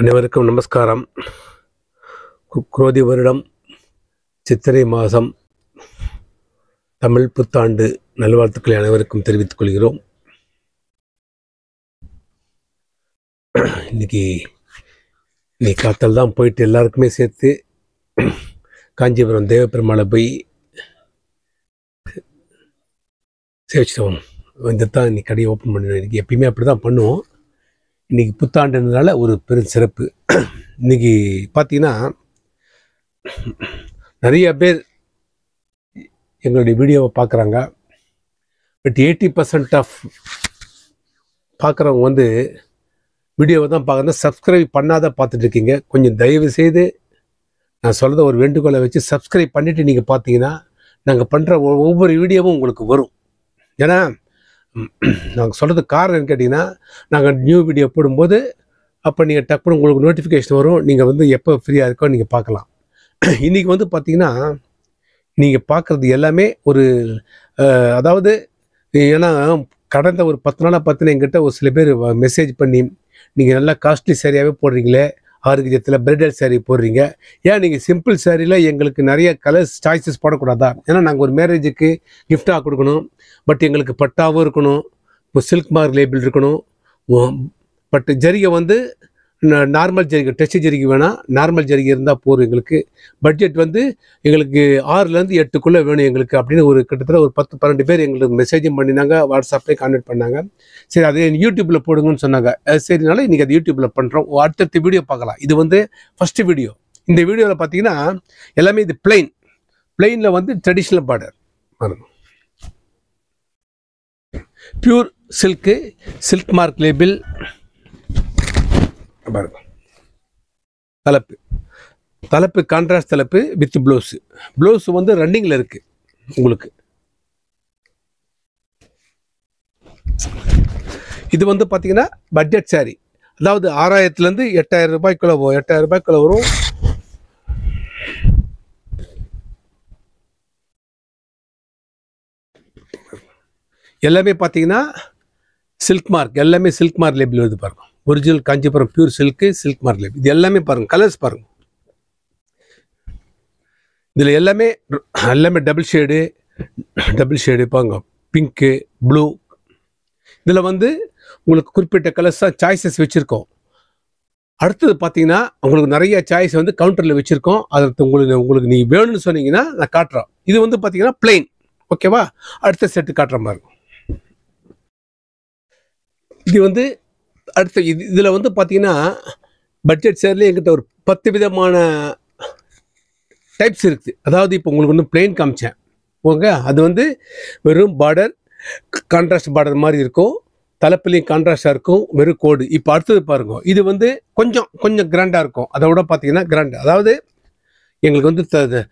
அனைவருக்கும் நமஸ்காரம். குரோதி வருடம் சித்திரை மாதம் தமிழ் புத்தாண்டு நல்வாழ்த்துக்களை அனைவருக்கும் தெரிவித்துக் கொள்கிறோம். இன்னைக்கு காத்தால் தான் போயிட்டு எல்லாருக்குமே சேர்த்து காஞ்சிபுரம் தேவப்பெருமாளை போய் சேவிச்சிட்டோம். வந்து தான் இன்னைக்கு கடையை ஓப்பன் பண்ணிடுவோம். இன்றைக்கி எப்பயுமே அப்படி தான் பண்ணுவோம். இன்றைக்கி புத்தாண்டுனால ஒரு பெரும் சிறப்பு. இன்றைக்கி பார்த்தீங்கன்னா நிறைய பேர் எங்களுடைய வீடியோவை பார்க்குறாங்க. பட் 80% ஆஃப் பார்க்குறவங்க வந்து வீடியோவை தான் பார்க்குறது, சப்ஸ்கிரைப் பண்ணாத பார்த்துட்ருக்கீங்க. கொஞ்சம் தயவு செய்து நான் சொல்கிறத ஒரு வேண்டுகோளை வச்சு சப்ஸ்கிரைப் பண்ணிவிட்டு நீங்கள் பார்த்தீங்கன்னா நாங்கள் பண்ணுற ஒவ்வொரு வீடியோவும் உங்களுக்கு வரும். ஏன்னா நாங்கள் சொல்கிறதுக்கு காரணம் கேட்டிங்கன்னா, நாங்கள் நியூ வீடியோ போடும்போது அப்போ நீங்கள் டக்குனு உங்களுக்கு நோட்டிஃபிகேஷன் வரும். நீங்கள் வந்து எப்போ ஃப்ரீயாக இருக்கோ நீங்கள் பார்க்கலாம். இன்றைக்கி வந்து பார்த்திங்கன்னா நீங்கள் பார்க்குறது எல்லாமே ஒரு அதாவது, ஏன்னா கடந்த ஒரு 10 நாளாக பார்த்தினா எங்கிட்ட ஒரு சில பேர் மெசேஜ் பண்ணி, நீங்கள் நல்லா காஸ்ட்லி சாரியாகவே போடுறீங்களே, ஆரோக்கியத்தில் பிரைடல் சாரீ போடுறீங்க, ஏன் நீங்கள் சிம்பிள் சாரியில் எங்களுக்கு நிறைய கலர்ஸ் சாய்ஸஸ் போடக்கூடாதா? ஏன்னா நாங்கள் ஒரு மேரேஜுக்கு கிஃப்டாக கொடுக்கணும். பட் எங்களுக்கு பட்டாவும் இருக்கணும், இப்போ சில்க் மார்க் லேபிள் இருக்கணும். பட் ஜரிகை வந்து நார்மல் ஜரிகை, டச் ஜரிகை வேணாம், நார்மல் ஜரிகை இருந்தால் போதும். எங்களுக்கு பட்ஜெட் வந்து எங்களுக்கு 6லேருந்து 8க்குள்ளே வேணும் எங்களுக்கு அப்படின்னு ஒரு கிட்டத்தட்ட ஒரு 10-12 பேர் எங்களுக்கு மெசேஜும் பண்ணினாங்க, வாட்ஸ்அப்லேயே கான்டாக்ட் பண்ணாங்க. சரி, அது யூடியூப்பில் போடுங்கன்னு சொன்னாங்க. சரினால இன்றைக்கி அது யூடியூப்பில் பண்ணுறோம். அடுத்தடுத்த வீடியோ பார்க்கலாம். இது வந்து ஃபஸ்ட்டு வீடியோ. இந்த வீடியோவில் பார்த்தீங்கன்னா எல்லாமே இது பிளெயினில் வந்து ட்ரெடிஷ்னல் பார்டர் பாருங்க, பியூர் சில்க் மார்க் லேபிள் பாருங்க. தலைப்பு கான்ட்ராஸ்ட் தலைப்பு வித் ப்ளவுஸ் வந்து ரன்னிங்கில் இருக்குது உங்களுக்கு. இது வந்து பார்த்தீங்கன்னா பட்ஜெட் சாரி, அதாவது 6000லேருந்து 8000 ரூபாய்க்குள்ளே 8000 ரூபாய்க்குள்ளே வரும். எல்லாமே பார்த்தீங்கன்னா சில்க் மார்க், எல்லாமே சில்க் மார்க் லேபிள் வருது பாருங்க. Original Kanchipuram pure silk mark label. இது எல்லாமே பாருங்கள், கலர்ஸ் பாருங்கள். இதில் எல்லாமே டபுள் ஷேடு பாருங்க, பிங்க்கு, ப்ளூ. இதில் வந்து உங்களுக்கு குறிப்பிட்ட கலர்ஸ் தான் சாய்ஸஸ் வச்சுருக்கோம். அடுத்தது பார்த்தீங்கன்னா உங்களுக்கு நிறைய சாய்ஸ் வந்து கவுண்டரில் வச்சுருக்கோம். அதை உங்களுக்கு நீங்கள் வேணும்னு சொன்னீங்கன்னா நான் காட்டுறோம். இது வந்து பார்த்தீங்கன்னா பிளெயின், ஓகேவா? அடுத்த செட்டு காட்டுற மாதிரி இருக்கும். இது வந்து அடுத்த இதில் வந்து பார்த்தீங்கன்னா பட்ஜெட் சேர்லேயே எங்கிட்ட ஒரு 10 விதமான டைப்ஸ் இருக்குது. அதாவது இப்போ உங்களுக்கு வந்து பிளெயின் காமிச்சேன், ஓகே? அது வந்து வெறும் பார்டர், கான்ட்ராஸ்ட் பார்டர் மாதிரி இருக்கும். தலைப்புலையும் கான்ட்ராஸ்டாக இருக்கும், வெறும் கோடு. இப்போ அடுத்தது பாருங்க, இது வந்து கொஞ்சம் கிராண்டாக இருக்கும். அதை விட பார்த்தீங்கன்னா கிராண்ட், அதாவது எங்களுக்கு வந்து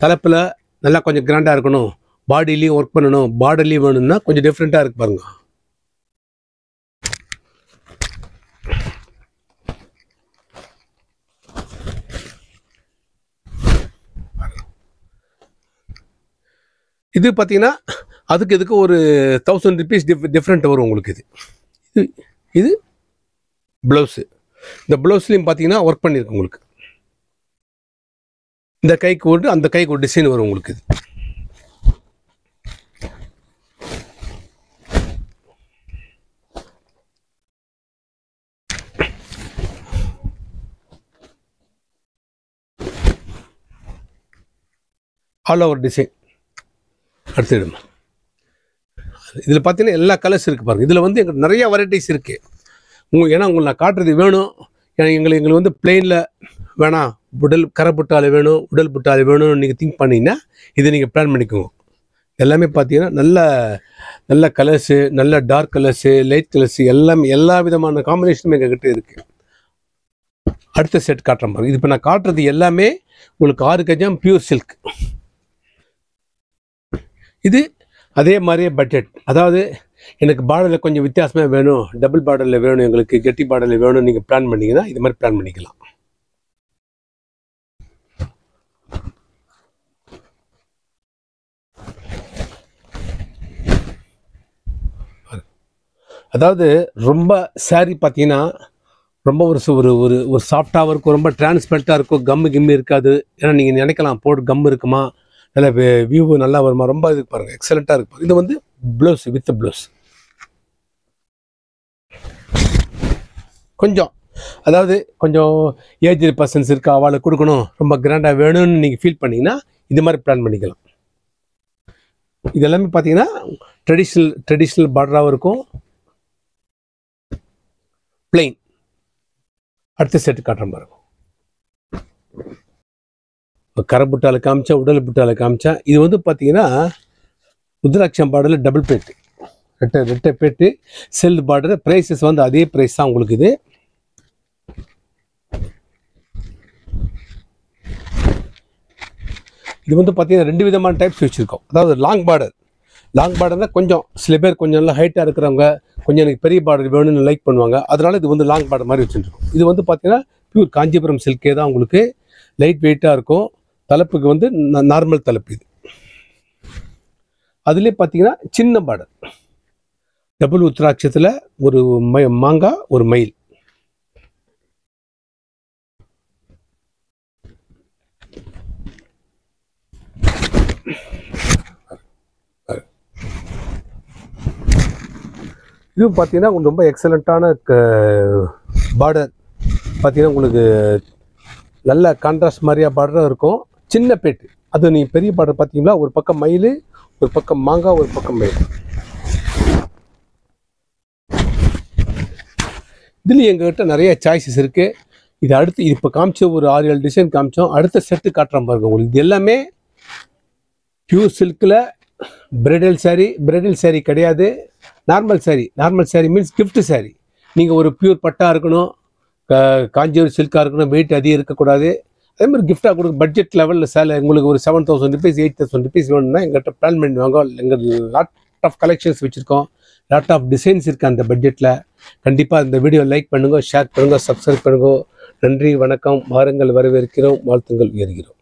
தலைப்பில் நல்லா கொஞ்சம் கிராண்டாக இருக்கணும், பாடிலையும் ஒர்க் பண்ணணும், பார்டர்லையும் வேணும்னா கொஞ்சம் டிஃப்ரெண்ட்டாக இருக்கு பாருங்க. இது பார்த்தீங்கன்னா அதுக்கு இதுக்கு ஒரு 1000 rupees டிஃப்ரெண்ட் வரும் உங்களுக்கு. இது ப்ளவுஸு. இந்த ப்ளவுஸ்லையும் பார்த்தீங்கன்னா ஒர்க் பண்ணியிருக்கு உங்களுக்கு. இந்த கைக்கு ஒரு அந்த கைக்கு ஒரு டிசைன் வரும் உங்களுக்கு. இது ஆல் ஓவர் டிசைன். அடுத்துடுமா, இதில் பார்த்தீங்கன்னா எல்லா கலர்ஸ் இருக்குது பாருங்கள். இதில் வந்து எங்களுக்கு நிறைய வெரைட்டிஸ் இருக்குது. ஏன்னா உங்களுக்கு நான் காட்டுறது வேணும். ஏன்னா எங்களுக்கு வந்து பிளெயினில் வேணாம், கரை புட்டால் வேணும், உடல் புட்டால் வேணும்னு நீங்கள் திங்க் பண்ணிங்கன்னா இதை நீங்கள் பிளான் பண்ணிக்கோங்க. எல்லாமே பார்த்தீங்கன்னா நல்ல கலர்ஸு, நல்ல டார்க் கலர்ஸு, லைட் கலர்ஸு, எல்லா விதமான காம்பினேஷனும் எங்ககிட்ட இருக்குது. அடுத்த செட் காட்டுறேன் பாருங்கள். இது இப்போ நான் காட்டுறது எல்லாமே உங்களுக்கு 6 கஜம் பியூர் சில்க். இது அதே மாதிரியே பட்ஜெட், அதாவது எனக்கு பார்டரில் கொஞ்சம் வித்தியாசமாக வேணும், டபுள் பார்டரில் வேணும், எங்களுக்கு கெட்டி பார்டரில் வேணும், நீங்கள் பிளான் பண்ணிங்கன்னா இது மாதிரி பிளான் பண்ணிக்கலாம். அதாவது ரொம்ப சாரி பார்த்தீங்கன்னா ரொம்ப ஒரு ஒரு ஒரு சாஃப்டாகவும் இருக்கும், ரொம்ப டிரான்ஸ்பரண்ட்டாக இருக்கும், கிம்மு இருக்காது. ஏன்னா நீங்கள் நினைக்கலாம் போட்டு கம் இருக்குமா, நல்லா வியூ நல்லா வருமா, ரொம்ப இது பாருங்கள் எக்ஸலண்ட்டாக இருக்கும். இது வந்து ப்ளவுஸ் வித் ப்ளவுஸ் கொஞ்சம், அதாவது கொஞ்சம் ஏஜ்டு பர்சன்ஸ் இருக்கா அவளுக்கு கொடுக்கணும், ரொம்ப கிராண்டாக வேணும்னு நீங்கள் ஃபீல் பண்ணிங்கன்னா இது மாதிரி பிளான் பண்ணிக்கலாம். இது எல்லாமே பார்த்தீங்கன்னா ட்ரெடிஷ்னல் பார்டராகவும் இருக்கும். பிளெயின். அடுத்த செட்டு காட்டுற மாதிரி இருக்கும். கரை புட்டால காமிச்சா, உடல் புட்டால காமிச்சா, இது வந்து பார்த்தீங்கன்னா ருத்ராட்சம் பார்டரில் டபுள் பேட்டு, ரெட்டை பேட்டு செல் பார்டர். ப்ரைஸஸ் வந்து அதே ப்ரைஸ் தான் உங்களுக்கு. இது வந்து பார்த்தீங்கன்னா 2 விதமான டைப்ஸ் வச்சுருக்கோம். அதாவது லாங் பார்டர்னால் கொஞ்சம் சில பேர் கொஞ்சம் நல்லா ஹைட்டாக இருக்கிறவங்க கொஞ்சம் எனக்கு பெரிய பார்டர் வேணும்னு லைக் பண்ணுவாங்க. அதனால இது வந்து லாங் பார்டர் மாதிரி வச்சுருக்கோம். இது வந்து பார்த்தீங்கன்னா பியூர் காஞ்சிபுரம் சில்கே தான் உங்களுக்கு, லைட் வெயிட்டாக இருக்கும். தலைப்புக்கு வந்து நார்மல் தலைப்பு. இது அதுலேயே பார்த்தீங்கன்னா சின்ன பார்டர், டபுள் உத்ராட்சத்தில் ஒரு மாங்காய் ஒரு மயில். இதுவும் பார்த்தீங்கன்னா உங்களுக்கு ரொம்ப எக்ஸலண்ட்டான பார்டர். பார்த்தீங்கன்னா உங்களுக்கு நல்ல கான்ட்ராஸ்ட் மாதிரியா பார்டரும் இருக்கும். சின்ன பேட்டு, அது நீங்கள் பெரிய பார்டர் பார்த்தீங்களா, ஒரு பக்கம் மயில், ஒரு பக்கம் மாங்காய், ஒரு பக்கம் மயில். இதுலேயும் எங்ககிட்ட நிறைய சாய்ஸஸ் இருக்குது. இது அடுத்து இப்போ காமிச்ச ஒரு 6-7 டிசைன் காமிச்சோம். அடுத்த செட்டு காட்டுற பாருங்க உங்களுக்கு. இது எல்லாமே பியூர் சில்கில் பிரைடல் சாரீ கிடையாது, normal sari means gift sari. நீங்கள் ஒரு பியூர் பட்டா இருக்கணும், காஞ்சிபுரம் சில்காக இருக்கணும், வெயிட் அதிகம் இருக்கக்கூடாது. அதே மாதிரி கிஃப்டாக கொடுக்க பட்ஜெட் லெவலில் உங்களுக்கு ஒரு 7,000 rupees 8,000 rupees வேணும்னா எங்கள்கிட்ட பிளான் பண்ணி வாங்க. எங்கள் லாட் ஆஃப் கலெக்ஷன்ஸ் வச்சுருக்கோம், லாட் ஆஃப் டிசைன்ஸ் இருக்குது அந்த பட்ஜெட்டில். கண்டிப்பாக இந்த வீடியோ லைக் பண்ணுங்கள், ஷேர் பண்ணுங்கள், சப்ஸ்கிரைப் பண்ணுங்கள். நன்றி, வணக்கம். வாருங்கள், வரவேற்கிறோம், வாழ்த்துங்கள், உயர்கிறோம்.